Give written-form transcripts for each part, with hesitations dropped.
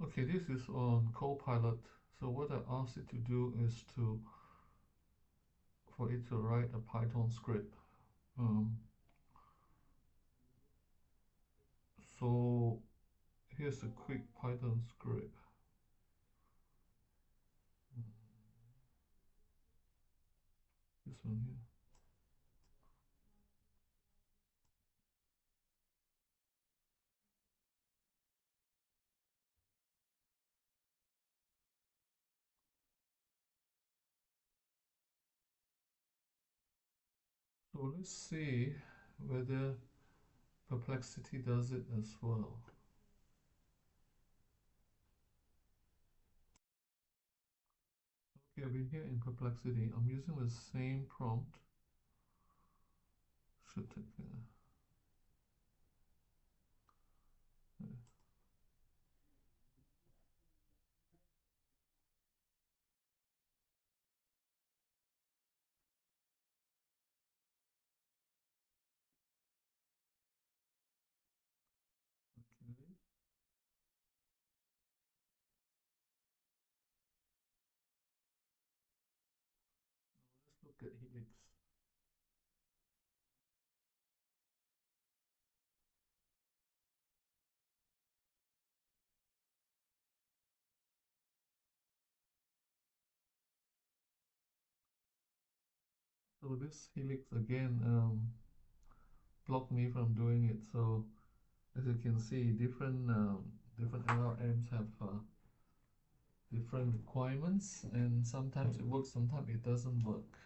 Okay, this is on Copilot. So what I asked it to do is for it to write a Python script. Um, so here's a quick Python script. This one here. So let's see whether perplexity does it as well. Okay, we're here in perplexity. I'm using the same prompt. Should take okay. Let's look at helix. So this helix again blocked me from doing it. So as you can see, different LLMs have different requirements, and sometimes it works, sometimes it doesn't work.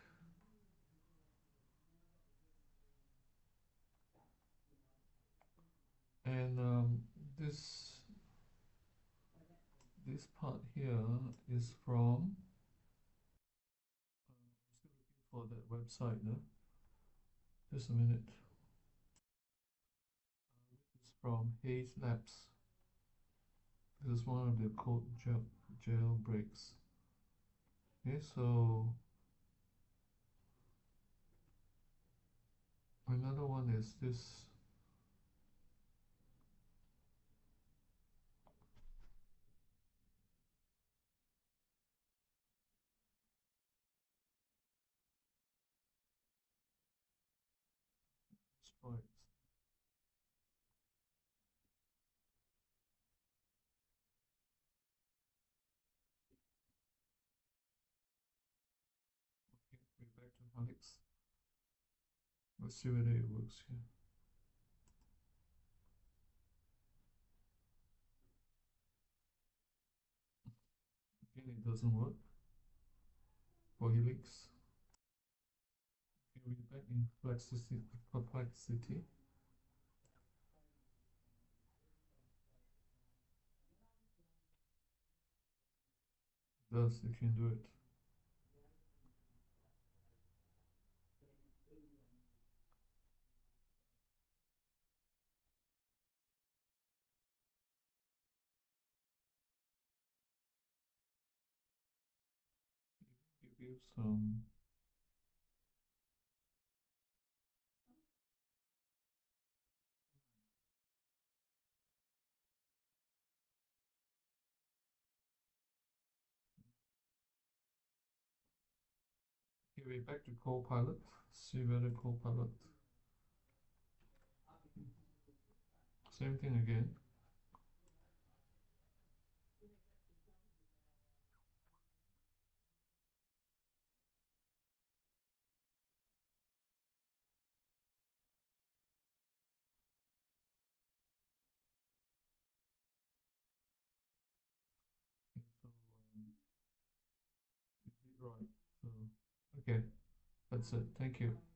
And this this part here is from I'm still looking for that website. No? Just a minute. This is from Hayes Labs. This is one of the code jailbreaks. Okay, so another one is this. Right. Okay, we're back to helix. Let's see whether it works here. Again, it doesn't work for helix. Okay, we're back in perplexity. Thus, you can do it. Give you some. Okay, we're back to Copilot. See whether Copilot. Same thing again. So, you did right. So, okay, that's it. Thank you.